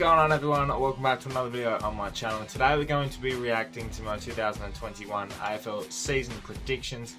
going on, everyone? Welcome back to another video on my channel. Today we're going to be reacting to my 2021 AFL season predictions.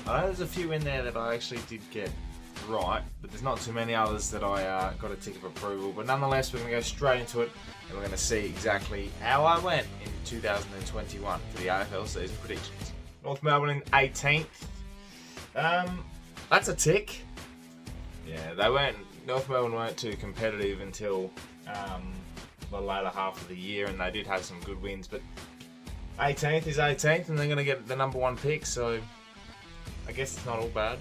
I know there's a few in there that I actually did get right, but there's not too many others that I got a tick of approval. But nonetheless, we're going to go straight into it and we're going to see exactly how I went in 2021 for the AFL season predictions. North Melbourne in 18th. That's a tick. Yeah, North Melbourne weren't too competitive until the later half of the year, and they did have some good wins, but 18th is 18th and they're going to get the number one pick, so I guess it's not all bad.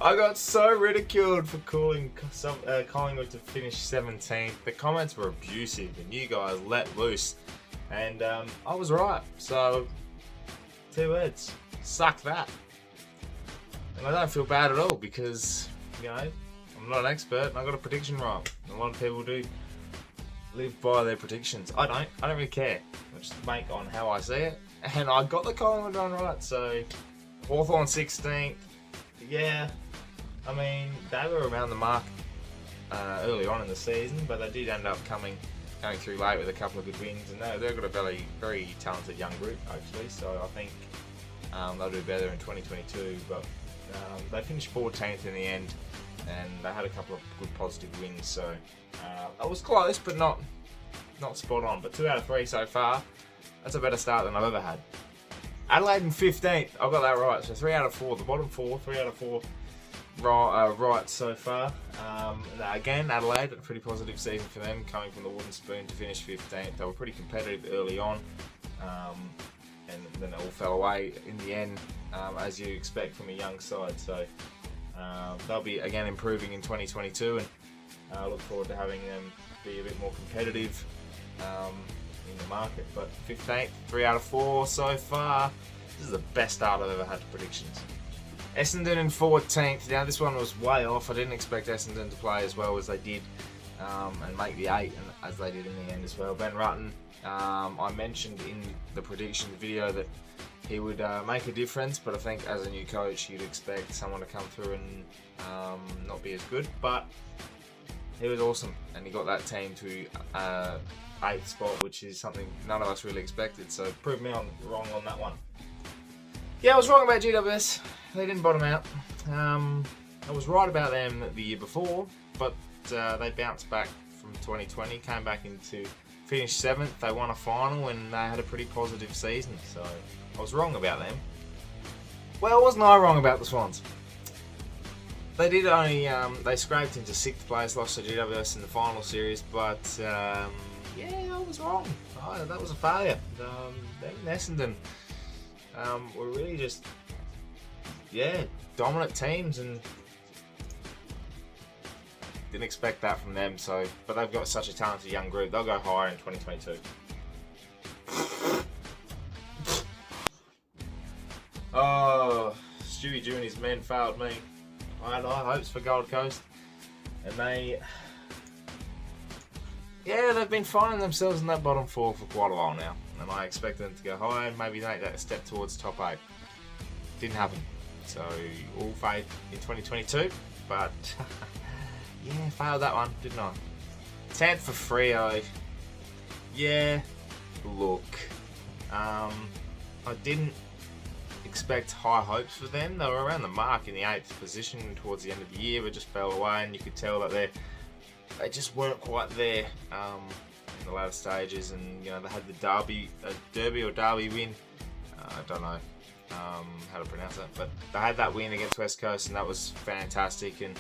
I got so ridiculed for calling Collingwood to finish 17th. The comments were abusive and you guys let loose. And I was right. So, 2 words. Suck that. And I don't feel bad at all because, you know, I'm not an expert and I got a prediction right. And a lot of people do live by their predictions. I don't really care. I just make on how I see it. And I got the Collingwood one right. So, Hawthorn 16th. Yeah. I mean, they were around the mark early on in the season, but they did end up going through late with a couple of good wins, and they've got a very, very talented young group actually. So I think they'll do better in 2022. But they finished 14th in the end, and they had a couple of good positive wins. So it was close, but not spot on. But 2 out of 3 so far. That's a better start than I've ever had. Adelaide in 15th. I got that right. So 3 out of 4. The bottom 4, 3 out of 4. Right so far. Again, Adelaide, a pretty positive season for them, coming from the wooden spoon to finish 15th. They were pretty competitive early on, and then it all fell away in the end, as you expect from a young side. So they'll be again improving in 2022, and I look forward to having them be a bit more competitive in the market. But 15th, 3 out of 4 so far. This is the best start I've ever had to predictions. Essendon in 14th. Now this one was way off. I didn't expect Essendon to play as well as they did and make the 8 as they did in the end as well. Ben Rutten, I mentioned in the prediction video that he would make a difference, but I think as a new coach you'd expect someone to come through and not be as good, but he was awesome and he got that team to 8th spot, which is something none of us really expected, so proved me wrong on that one. Yeah, I was wrong about GWS. They didn't bottom out. I was right about them the year before, but they bounced back from 2020, came back into finished 7th. They won a final and they had a pretty positive season, so I was wrong about them. Well, wasn't I wrong about the Swans? They did only they scraped into 6th place, lost to GWS in the final series, but yeah, I was wrong. That was a failure. Them and Essendon were really just, yeah, dominant teams, and didn't expect that from them. So, but they've got such a talented young group. They'll go higher in 2022. Oh, Stewie Jew and his men failed me. I had high hopes for Gold Coast, and they've been finding themselves in that bottom 4 for quite a while now, and I expect them to go higher and maybe make that step towards top 8. Didn't happen. So all faith in 2022, but yeah, failed that one, didn't I? 10th for Freo. Yeah, look, I didn't expect high hopes for them. They were around the mark in the 8th position towards the end of the year, but just fell away, and you could tell that they just weren't quite there in the latter stages. And you know, they had the Derby win. I don't know how to pronounce that, but they had that win against West Coast, and that was fantastic. And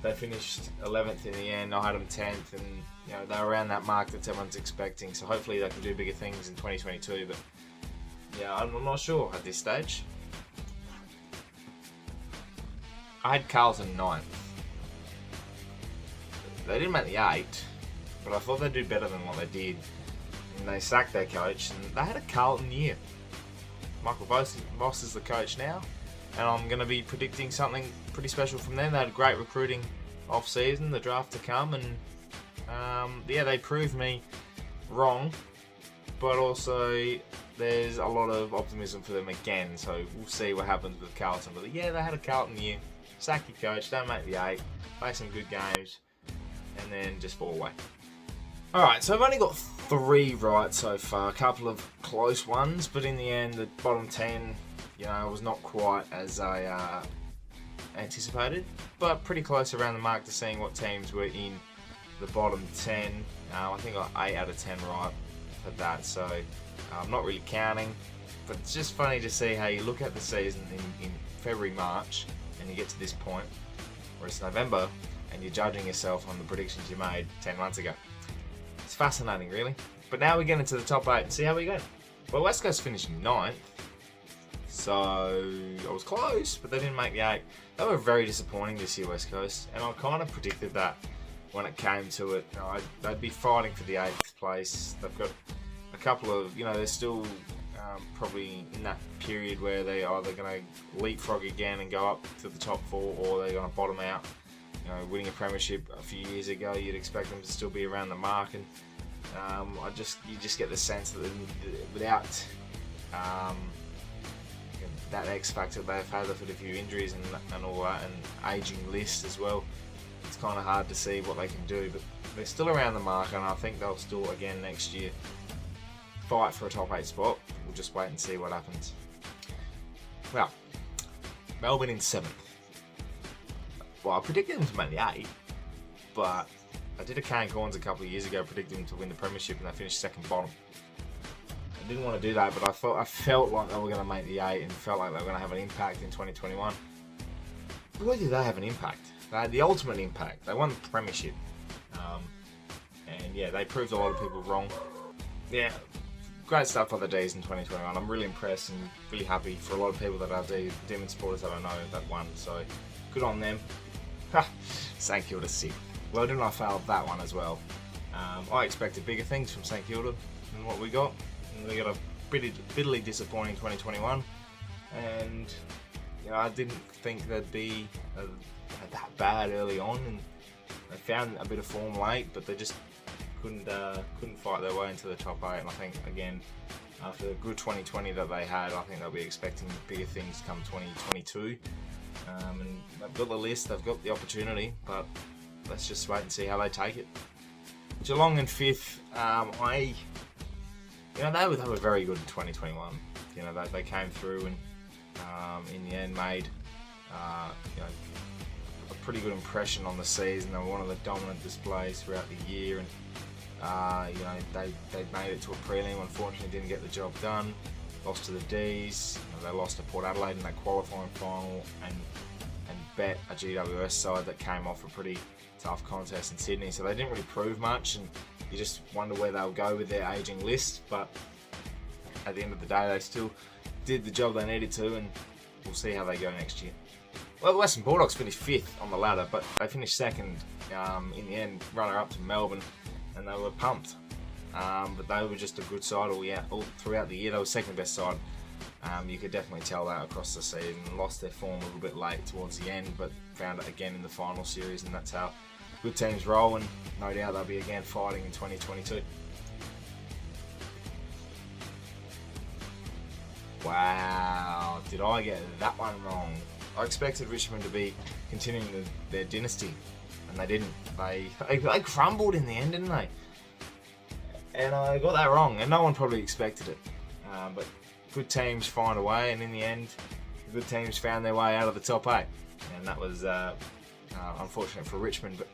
they finished 11th in the end. I had them 10th, and you know, they're around that mark that everyone's expecting. So hopefully they can do bigger things in 2022. But yeah, I'm not sure at this stage. I had Carlton 9th. They didn't make the 8, but I thought they'd do better than what they did. And they sacked their coach, and they had a Carlton year. Michael Voss is the coach now, and I'm going to be predicting something pretty special from them. They had great recruiting off-season, the draft to come, and Yeah, they proved me wrong, but also there's a lot of optimism for them again. So we'll see what happens with Carlton. But yeah, they had a Carlton year. Sack your coach, don't make the 8, play some good games, and then just fall away. Alright, so I've only got 3 right so far, a couple of close ones, but in the end, the bottom 10, was not quite as I anticipated, but pretty close around the mark to seeing what teams were in the bottom 10. I think I got 8 out of 10 right for that, so I'm not really counting, but it's just funny to see how you look at the season in February, March, and you get to this point, where it's November, and you're judging yourself on the predictions you made 10 months ago. It's fascinating, really. But now we get into the top 8 and see how we go. Well, West Coast finished 9th, so I was close, but they didn't make the 8. They were very disappointing this year, West Coast, and I kind of predicted that when it came to it. They'd be fighting for the 8th place. They've got a couple of, they're still probably in that period where they're either going to leapfrog again and go up to the top 4, or they're going to bottom out. Winning a premiership a few years ago, you'd expect them to still be around the mark, and you just get the sense that without that X factor, they've had a few injuries and all that, and aging list as well. It's kind of hard to see what they can do, but they're still around the mark, and I think they'll still again next year fight for a top 8 spot. We'll just wait and see what happens. Well, Melbourne in 7th. Well, I predicted them to make the 8, but I did a Cane Corns a couple of years ago predicting them to win the premiership, and they finished second bottom. I didn't want to do that, but I felt like they were going to make the 8 and felt like they were going to have an impact in 2021. Boy, did they have an impact. They had the ultimate impact. They won the premiership. And yeah, they proved a lot of people wrong. Yeah, great stuff by the D's in 2021. I'm really impressed and really happy for a lot of people that are Demon supporters that I know that won. So good on them. St Kilda 6th. Well, didn't I fail that one as well? I expected bigger things from St Kilda than what we got. And we got a bitterly disappointing 2021, and I didn't think they'd be that bad early on, and they found a bit of form late, but they just couldn't fight their way into the top 8. And I think again, after the good 2020 that they had, I think they'll be expecting bigger things come 2022. And they've got the list, they've got the opportunity, but let's just wait and see how they take it. Geelong in 5th. They were very good in 2021. They came through and in the end made a pretty good impression on the season. They were one of the dominant displays throughout the year, and they made it to a prelim. Unfortunately, didn't get the job done. Lost to the D's. They lost to Port Adelaide in that qualifying final, and bet a GWS side that came off a pretty tough contest in Sydney. So they didn't really prove much, and you just wonder where they'll go with their ageing list. But at the end of the day, they still did the job they needed to, and we'll see how they go next year. Well, the Western Bulldogs finished 5th on the ladder, but they finished 2nd in the end, runner-up to Melbourne, and they were pumped. But they were just a good side all throughout the year. They were second best side. You could definitely tell that across the season. Lost their form a little bit late towards the end, but found it again in the final series, and that's how good teams roll, and no doubt they'll be again fighting in 2022. Wow, did I get that one wrong? I expected Richmond to be continuing their dynasty, and they didn't. They crumbled in the end, didn't they? And I got that wrong, and no one probably expected it. But good teams find a way, and in the end, good teams found their way out of the top 8. And that was unfortunate for Richmond. But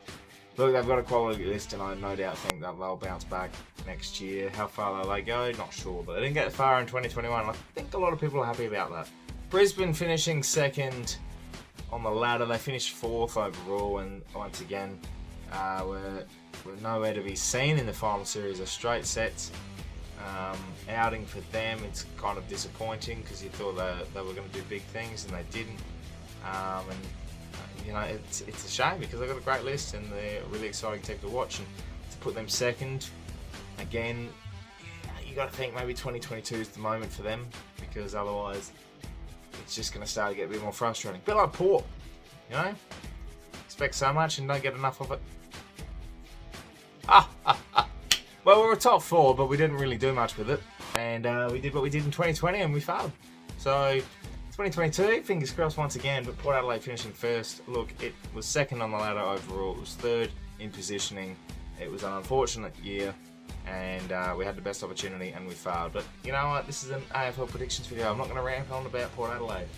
look, they've got a quality list, and I no doubt think that they'll bounce back next year. How far will they go? Not sure, but they didn't get far in 2021. I think a lot of people are happy about that. Brisbane finishing 2nd on the ladder. They finished 4th overall, and once again, we're nowhere to be seen in the final series of straight sets. Outing for them, it's kind of disappointing because you thought they were going to do big things, and they didn't. It's a shame because they've got a great list and they're a really exciting team to watch, and to put them 2nd again, you got to think maybe 2022 is the moment for them, because otherwise it's just going to start to get a bit more frustrating. A bit like Port, expect so much and don't get enough of it. Well, we were top 4, but we didn't really do much with it. And we did what we did in 2020 and we failed. So 2022, fingers crossed once again, but Port Adelaide finishing first. Look, it was second on the ladder overall. It was third in positioning. It was an unfortunate year, and we had the best opportunity and we failed. But you know what? This is an AFL predictions video. I'm not going to rant on about Port Adelaide.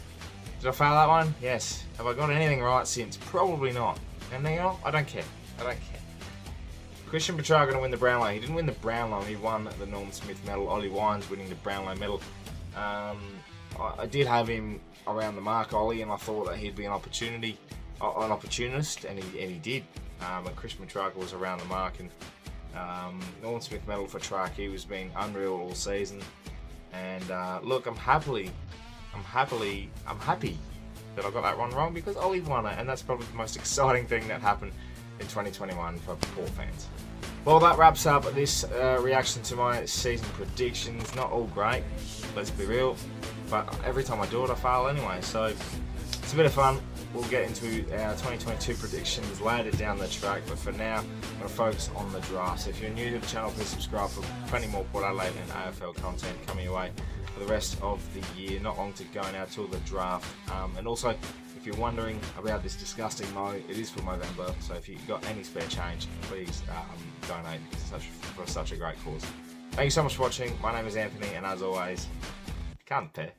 Did I fail that one? Yes. Have I got anything right since? Probably not. And you know, I don't care. I don't care. Christian Petrarca going to win the Brownlow. He didn't win the Brownlow. He won the Norman Smith medal. Ollie Wines winning the Brownlow medal. I did have him around the mark, Ollie, and I thought that he'd be an opportunist, and he did. And Christian Petrarca was around the mark, and Norman Smith medal for Truck. He was being unreal all season, and look, I'm happy that I got that one wrong because Ollie won it, and that's probably the most exciting thing that happened in 2021 for Port fans. Well, that wraps up this reaction to my season predictions. Not all great, let's be real, but every time I do it I fail anyway, so it's a bit of fun. We'll get into our 2022 predictions later down the track, but for now I'm going to focus on the draft. So if you're new to the channel, please subscribe for plenty more Port Adelaide and AFL content coming your way for the rest of the year. Not long to go now till the draft, and also if you're wondering about this disgusting mo, it is for November, so if you've got any spare change, please donate for such a great cause. Thank you so much for watching. My name is Anthony, and as always, ThePear.